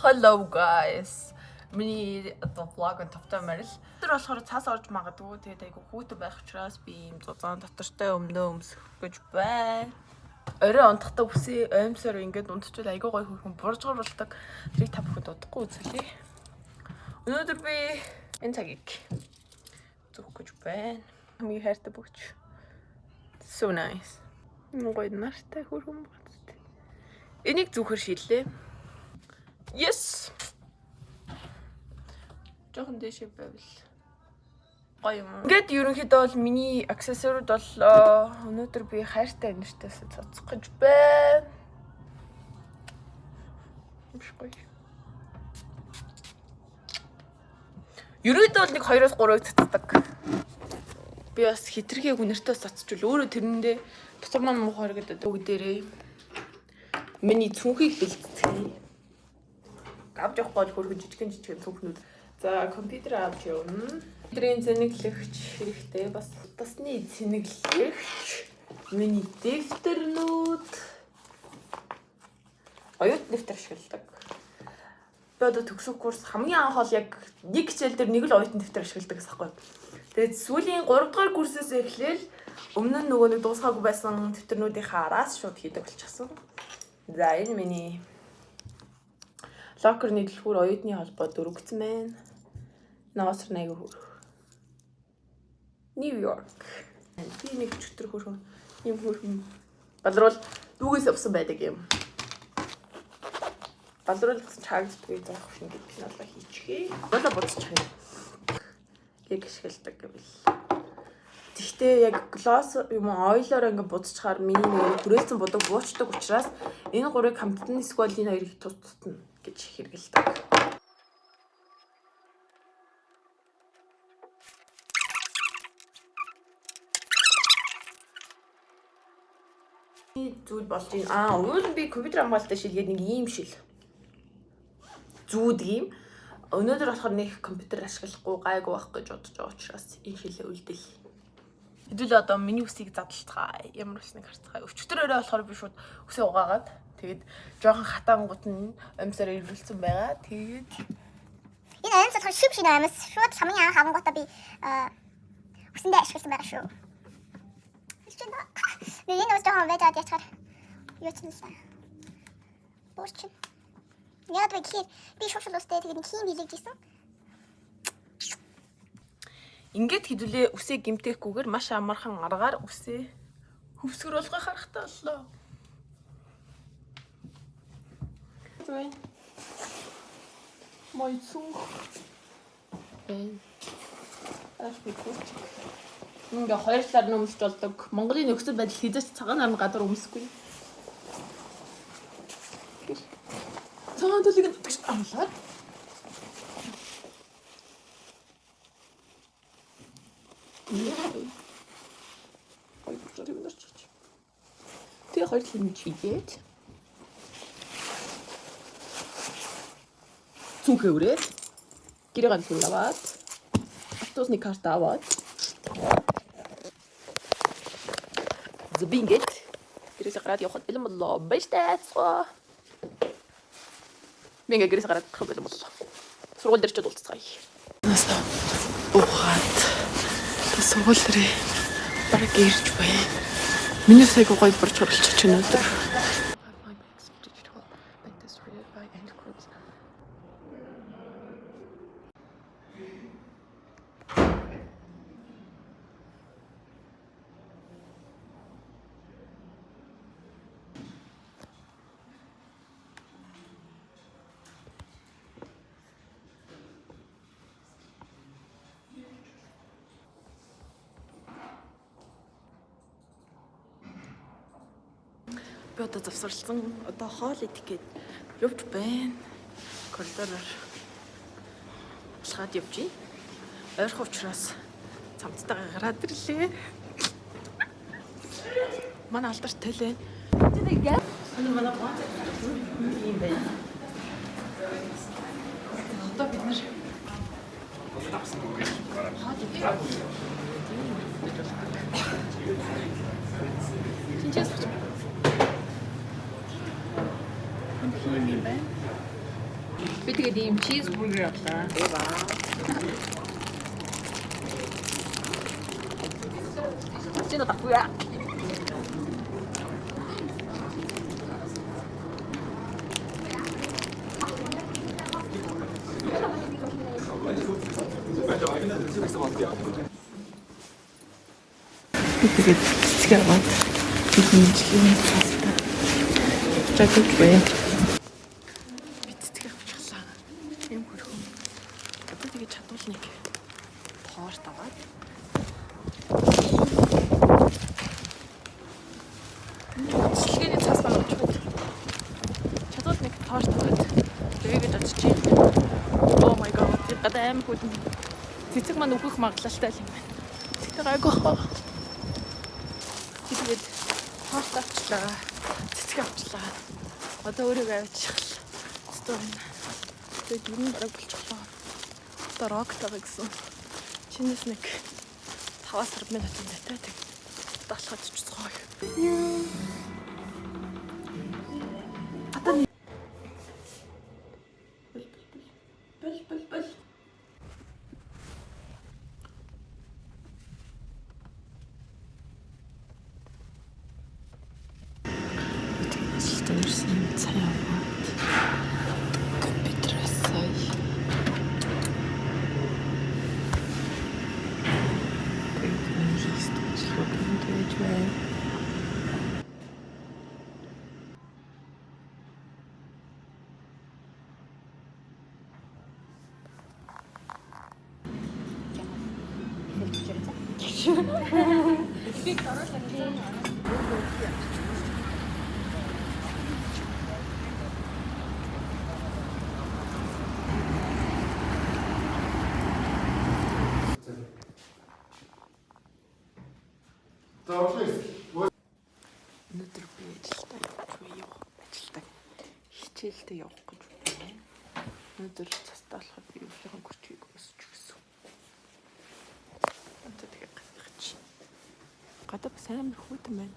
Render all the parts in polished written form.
Hello guys. Миний одоо vlog нь тавтамаар л. Тэр болохоор цаас орж магадгүй. Тэгээд айгу хүүтэн байх учраас би ийм зузаан дотортой өмнөө өмсөх гэж байна. Орой унтахтаа үсээ оймсоор ингээд унтчихвал айгу гой хөрхөн буржгар болдог. Тэрийг та бүхэнд удахгүй үзүүлье. Өнөөдөр би энэ цагийг зөөх гэж байна. Хамгийн хайртай бүгч. So nice. Гой нартай хөрхөн бат. Энийг зүүхэр шийллээ. Yes. Жохон дэшээ байвал гоё юм. Ингээд ерөнхийдөө бол миний аксессуарууд бол өнөөдөр би хайртай нэртээс цоцох гэж байна. Гоё. Ерөөдөө бол нэг 2-3-ыг цацдаг. Би бас хитрхээ хүнэртээ цоцчихвол өөрөө тэрэндээ дотор маань муухай гэдэг үгдээрээ миний цүнхийг бэлтгэе. Авч явах бол хөргөн жижигэн цүнхнүүд. За компьютер авч явна. Компьютерийн зэниглэгч хэрэгтэй. Бас тасны зэниглэгч. Миний дэвтэрнүүд. Оюут дэвтэр ашигладаг. Би одоо төгсөх курс хамгийн анх бол яг нэг хичээл дээр нэг л оюутан дэвтэр ашигладаг гэсэн хэрэг. Тэгээд сүүлийн 3 дугаар курсээс эхлээл өмнө нь нөгөө нэг дуусгаагүй байсан дэвтэрнүүдийнхаа араас шууд хийдэг болчихсон. За энэ миний локерны дэлгүүр оюутны холбоо дөрвөгцөн байна. Ноосор найг хөрх. Нью-Йорк. Би нэг өчтөр хөрхөн юм хөрхөн балруул дүүгээс авсан байдаг юм. Балруул чаагддаг заах шиг гэж надад хийчихээ. Болоо бодчихъя. Яг ашигладаг гэвэл. Гэхдээ яг глосс юм ойлоор ингээд будчихаар миний нэг хүрээлцэн бодог буучдаг учраас энэ гурыг хамтдан эсвэл энэ хоёрыг тусдна гэж хэрэгэлдэг. Зүйл болж байна. Уул би компьютер хамгаалалтаа шилгээд нэг ийм шил. Зүүдэг юм. Өнөөдөр болохоор нэг компьютер ашиглахгүй гайгүй байх гэж бодож байгаа учраас энэ шилээ үлдээл. Хэдүүл одоо миний үсийг задлалтгаа. Ямар ч нэг харцгаа. Өчтөр өрөө болохоор би шууд үсээ угаагаад тэгээд жоохон хатаангууд нь амьсаар ирүүлсэн байгаа. Тэгээд энэ амьс болохоор шив шиг амьс. Шууд хамгийн анх авангуудаа би үсэндээ ашигласан байгаа шүү. Энэ бас жоохон вэжад ячаар юу ч нэсэн. Борчин. Яг би шууд устай тэгээд ким билэгжсэн. ингээд хэдүүлээ үсээ гимтэхгүйгээр маш амархан аргаар үсээ хөвсгөр болгох харахтай боллоо. Зүй. Мой цүнх. Ашгүй курч. Ингээ хоёр талаар нь өмсч болдог. Монголын нөхцөл байдал хязгаарч цагаан нарны гадар өмсөхгүй. Цагаан төлөг нь амлаад. Тэгээ хоёр талын чигээд цүнхээ өрөөд гэрээ ганцхан аваад автобусны карт аваад збингэт гэрээс гараад явхад бэлэн боллоо. Баяртай. Мэнгэ гэрээс гараад бэлэн боллоо. Сургууль дээр ч уулзцгаая. Насаа ухаад сургууль дээр бараг ирж байна. Миний сайг гоё борч оруулчих чинь өнөөдөр. Би одоо завсарлсан. Одоо хоол идэх гээд явж байна. Коридороор алхаад явж байна. Ойрхон учраас цамцтайгаа гараад ирлээ. Манай алдарч тэл байна. Манай баан юм байна. Одоо бид нар Шинжээс юм байна. Би тэгээд ийм cheeseburger авлаа. Сина такуя. Тэгээд цэцэг аваад хэмжлэгийн цаастаа чагт байна. Би цэцэг авчихлаа. Юм хөрхөн. Одоо тэгээд чадвал нэг торт аваад цэцгийн цаас байгаа ч бод. Чадвал нэг торт аваад тэгээд очиж. Oh my god. Гадаам хүдэн. Цэцэг маань өгөх магадлалтай юм байна. Цэцэг гайгүй. Тэгээд торт авчлаа. Цэцэг авчлаа. Одоо өөрийгөө авчихлаа. Өстөө байна. Тэгээд юу нэг болчихлоо. Одоо роктай гэсэн. Чинээс нэг 5-10 минутын зэтэй тэг. Даалхаж чуцгоо. Одоо бэл. Ирсэн цай аваад компьютерээс сая өнөөдөр би ажилдаа хичээлдээ явах гэж байна. Өнөөдөр цастаа болохоор би өвлөгийн гүрчгийг өсөж гисэн. Одоо тэгээ гадагч. Гадаа бас амар хүйтэн байна.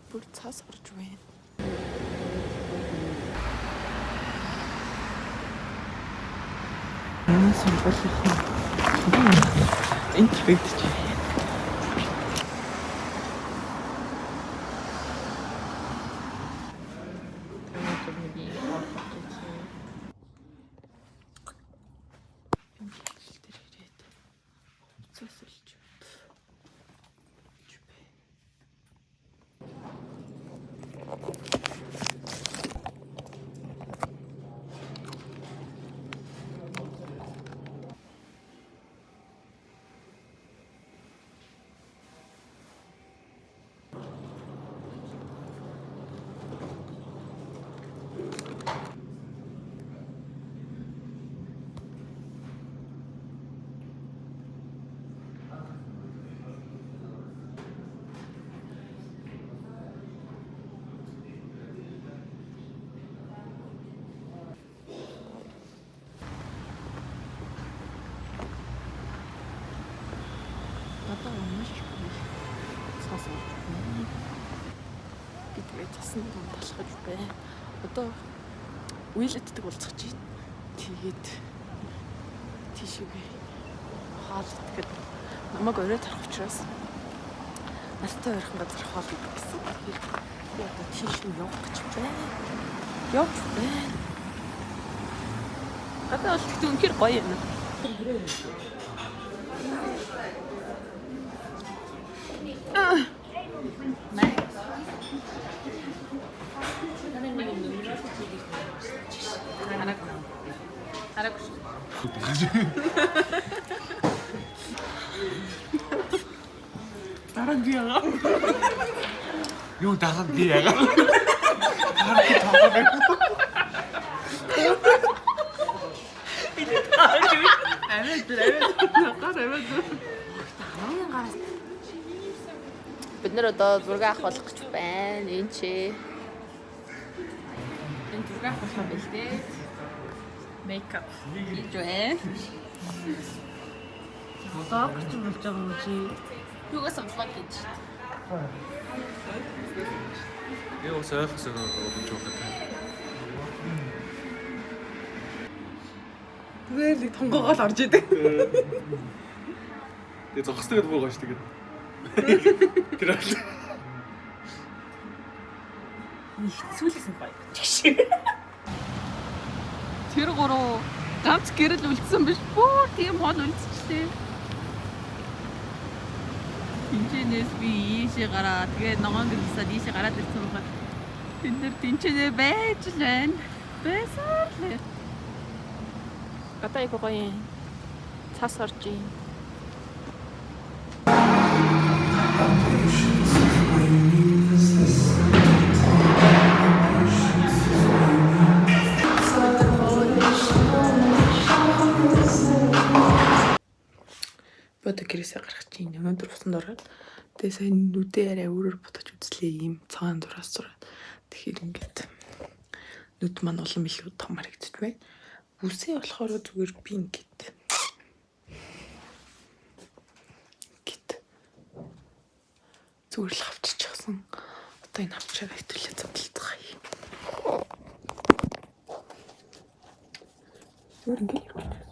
Бүр цаас орж байна. Энд бийдэж байна. Одоо маш цаас орж байна. Би тэгээд цасны дунд талхаж байна. Одоо үйлддэг болцох чинь. Тэгээд тийшээ хаал итгэхэд намайг орой тарах учраас настай ойрхон газар хаал идэх гэсэн. Тэгээд би одоо тийшээ явах гэж байна. Явж байна. Гадаа бол тэгтээ үнэхээр гоё юм. Даран би яга. Юу даран би яга. Даран би таваа. Бид нэр одоо зураг авах болох гэж байна. Энд чи. Энд зураг авах болох байл дээ. Мейкап хийж байна. Одоо гэж болж байгаа юм чи. Юугаас амтлаг гэж. Яа, саяхан саяхан болж байгаа. Тэгээд нэг тонгоогоо л орж идэг. Тэгээ зогсдогод буугаа ш тэгээд. Тэр бол Сүүлээс нь гоё. Тэр гурав ганц гэрэл үлдсэн биш. Бүр тийм хол үлдчихлээ. Тинчэнээс би ийшээ гараа. Тэгээ ногоон гэрэлсаад ийшээ гараад ирсэн байгаа. Тэнд дэр тинчэнээ байж л байна. Бэсэр л. Гадаа их гоё. Цас орж ийн. Бод гэрээсээ гарах чинь өнөөдөр усан дураад тэгээ сайн нүдээ арай өөрөөр бодож үзлээ ийм цагаан дураас зураад тэгэхээр ингээд нүд маань улам илүү том харагдчих байна. Бүсээ болохоор зүгээр би ингээд зүгээр л авччихсан. Одоо энэ авчраа хэвтүүлээ задлалцгаа юм. Зүгээр ингээд